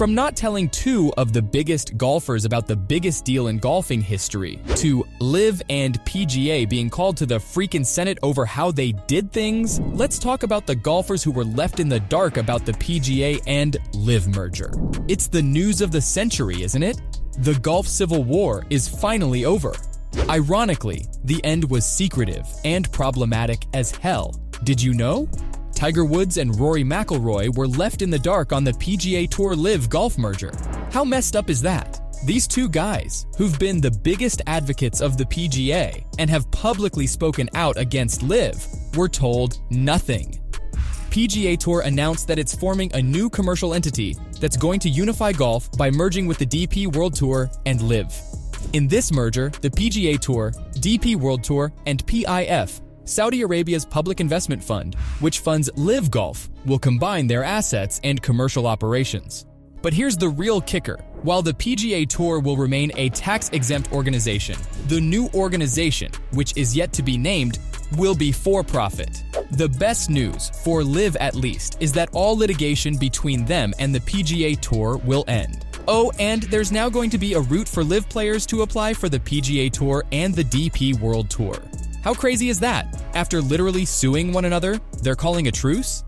From not telling two of the biggest golfers about the biggest deal in golfing history, to LIV and PGA being called to the freaking Senate over how they did things, let's talk about the golfers who were left in the dark about the PGA and LIV merger. It's the news of the century, isn't it? The Golf Civil War is finally over. Ironically, the end was secretive and problematic as hell. Did you know? Tiger Woods and Rory McIlroy were left in the dark on the PGA Tour LIV golf merger. How messed up is that? These two guys, who've been the biggest advocates of the PGA and have publicly spoken out against LIV, were told nothing. PGA Tour announced that it's forming a new commercial entity that's going to unify golf by merging with the DP World Tour and LIV. In this merger, the PGA Tour, DP World Tour, and PIF, Saudi Arabia's public investment fund, which funds LIV Golf, will combine their assets and commercial operations. But here's the real kicker. While the PGA Tour will remain a tax-exempt organization, the new organization, which is yet to be named, will be for-profit. The best news, for LIV at least, is that all litigation between them and the PGA Tour will end. Oh, and there's now going to be a route for LIV players to apply for the PGA Tour and the DP World Tour. How crazy is that? After literally suing one another, they're calling a truce?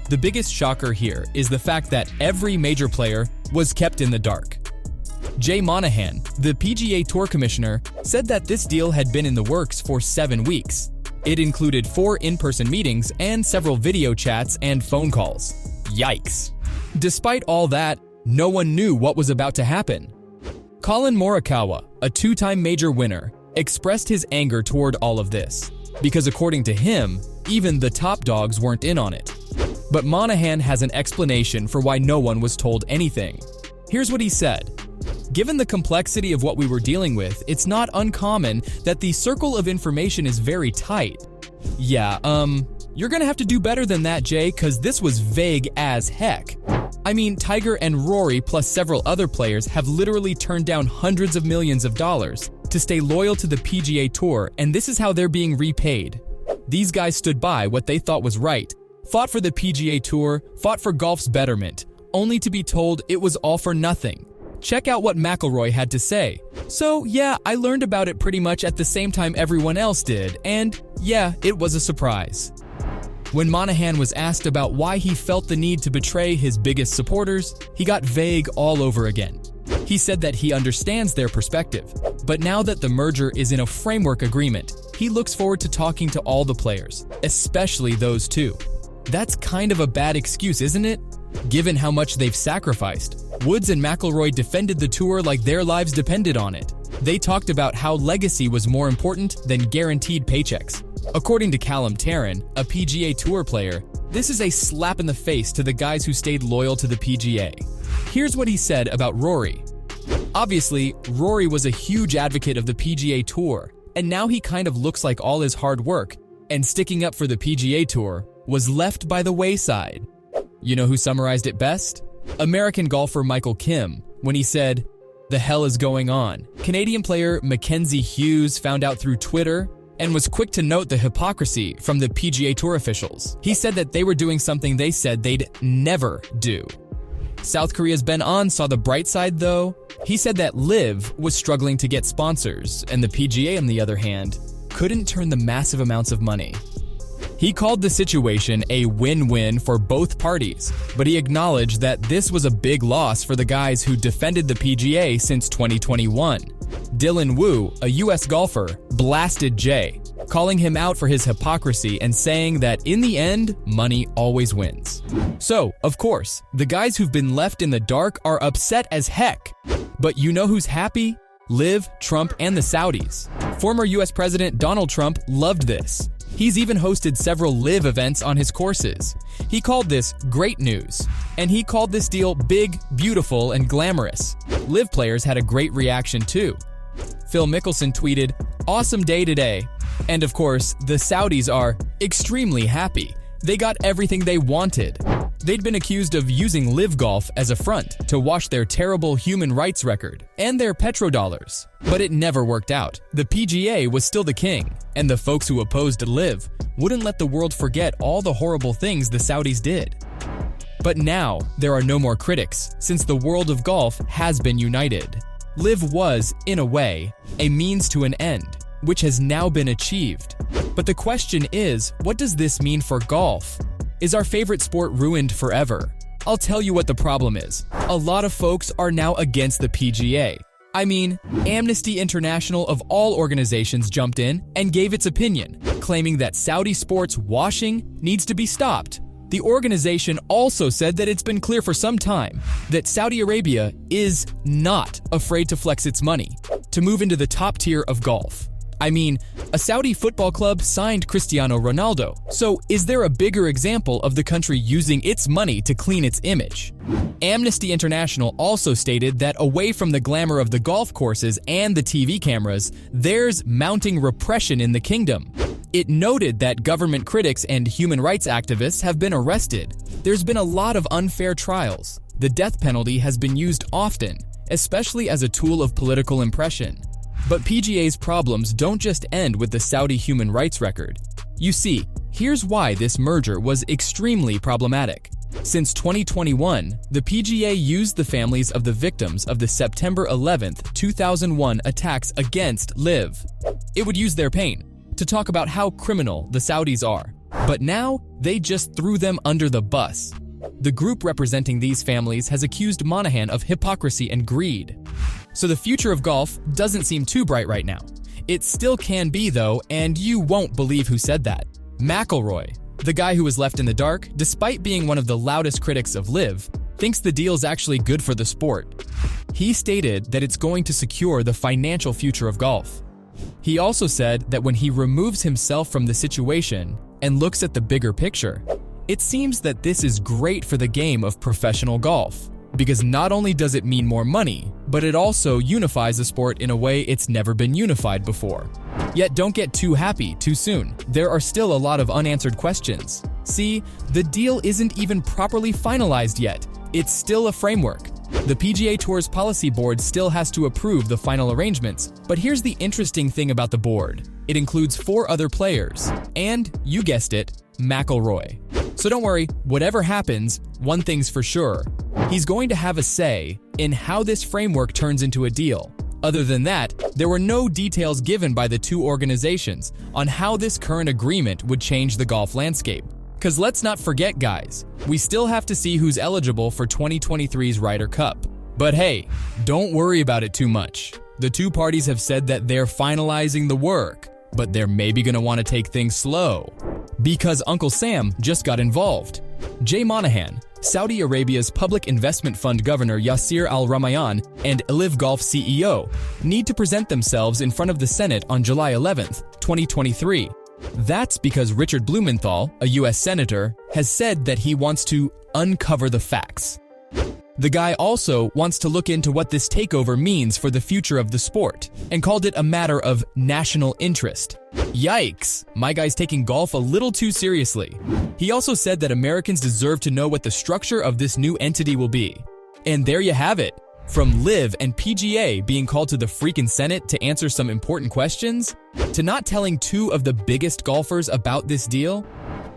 The biggest shocker here is the fact that every major player was kept in the dark. Jay Monahan, the PGA Tour commissioner, said that this deal had been in the works for 7 weeks. It included 4 in-person meetings and several video chats and phone calls. Yikes. Despite all that, no one knew what was about to happen. Colin Morikawa, a 2-time major winner, expressed his anger toward all of this, because according to him, even the top dogs weren't in on it. But Monahan has an explanation for why no one was told anything. Here's what he said. Given the complexity of what we were dealing with, it's not uncommon that the circle of information is very tight. Yeah, you're gonna have to do better than that, Jay, cause this was vague as heck. I mean, Tiger and Rory plus several other players have literally turned down hundreds of millions of dollars to stay loyal to the PGA Tour, and this is how they're being repaid. These guys stood by what they thought was right, fought for the PGA Tour, fought for golf's betterment, only to be told it was all for nothing. Check out what McIlroy had to say. So yeah, I learned about it pretty much at the same time everyone else did, and yeah, it was a surprise. When Monahan was asked about why he felt the need to betray his biggest supporters, he got vague all over again. He said that he understands their perspective, but now that the merger is in a framework agreement, he looks forward to talking to all the players, especially those two. That's kind of a bad excuse, isn't it? Given how much they've sacrificed. Woods and McIlroy defended the tour like their lives depended on it. They talked about how legacy was more important than guaranteed paychecks. According to Callum Tarrant, a PGA Tour player, this is a slap in the face to the guys who stayed loyal to the PGA. Here's what he said about Rory. Obviously, Rory was a huge advocate of the PGA Tour, and now he kind of looks like all his hard work and sticking up for the PGA Tour was left by the wayside. You know who summarized it best? American golfer Michael Kim, when he said, "The hell is going on?" Canadian player Mackenzie Hughes found out through Twitter and was quick to note the hypocrisy from the PGA Tour officials. He said that they were doing something they said they'd never do. South Korea's Ben An saw the bright side though. He said that LIV was struggling to get sponsors, and the PGA, on the other hand, couldn't turn the massive amounts of money. He called the situation a win-win for both parties, but he acknowledged that this was a big loss for the guys who defended the PGA since 2021. Dylan Wu, a US golfer, blasted Jay, calling him out for his hypocrisy and saying that in the end, money always wins. So, of course, the guys who've been left in the dark are upset as heck. But you know who's happy? LIV, Trump, and the Saudis. Former US President Donald Trump loved this. He's even hosted several LIV events on his courses. He called this great news, and he called this deal big, beautiful, and glamorous. LIV players had a great reaction too. Phil Mickelson tweeted, "Awesome day today." And of course, the Saudis are extremely happy. They got everything they wanted. They'd been accused of using LIV Golf as a front to wash their terrible human rights record and their petrodollars. But it never worked out. The PGA was still the king, and the folks who opposed LIV wouldn't let the world forget all the horrible things the Saudis did. But now, there are no more critics, since the world of golf has been united. LIV was, in a way, a means to an end, which has now been achieved. But the question is, what does this mean for golf? Is our favorite sport ruined forever? I'll tell you what the problem is. A lot of folks are now against the PGA. I mean, Amnesty International of all organizations jumped in and gave its opinion, claiming that Saudi sports washing needs to be stopped. The organization also said that it's been clear for some time that Saudi Arabia is not afraid to flex its money to move into the top tier of golf. I mean, a Saudi football club signed Cristiano Ronaldo. So is there a bigger example of the country using its money to clean its image? Amnesty International also stated that away from the glamour of the golf courses and the TV cameras, there's mounting repression in the kingdom. It noted that government critics and human rights activists have been arrested. There's been a lot of unfair trials. The death penalty has been used often, especially as a tool of political impression. But PGA's problems don't just end with the Saudi human rights record. You see, here's why this merger was extremely problematic. Since 2021, the PGA used the families of the victims of the September 11, 2001 attacks against LIV. It would use their pain to talk about how criminal the Saudis are. But now, they just threw them under the bus. The group representing these families has accused Monahan of hypocrisy and greed. So the future of golf doesn't seem too bright right now. It still can be though, and you won't believe who said that. McIlroy, the guy who was left in the dark, despite being one of the loudest critics of LIV, thinks the deal's actually good for the sport. He stated that it's going to secure the financial future of golf. He also said that when he removes himself from the situation and looks at the bigger picture, it seems that this is great for the game of professional golf. Because not only does it mean more money, but it also unifies the sport in a way it's never been unified before. Yet don't get too happy too soon. There are still a lot of unanswered questions. See, the deal isn't even properly finalized yet. It's still a framework. The PGA Tour's policy board still has to approve the final arrangements, but here's the interesting thing about the board. It includes 4 other players, and, you guessed it, McIlroy. So don't worry, whatever happens, one thing's for sure. He's going to have a say in how this framework turns into a deal. Other than that, there were no details given by the two organizations on how this current agreement would change the golf landscape. Because let's not forget, guys, we still have to see who's eligible for 2023's Ryder Cup. But hey, don't worry about it too much. The two parties have said that they're finalizing the work, but they're maybe going to want to take things slow. Because Uncle Sam just got involved. Jay Monahan, Saudi Arabia's public investment fund governor Yasir Al-Rumayyan, and LIV Golf CEO need to present themselves in front of the Senate on July 11, 2023. That's because Richard Blumenthal, a U.S. senator, has said that he wants to uncover the facts. The guy also wants to look into what this takeover means for the future of the sport, and called it a matter of national interest. Yikes, my guy's taking golf a little too seriously. He also said that Americans deserve to know what the structure of this new entity will be. And there you have it. From LIV and PGA being called to the freaking Senate to answer some important questions, to not telling two of the biggest golfers about this deal,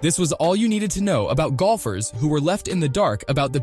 this was all you needed to know about golfers who were left in the dark about the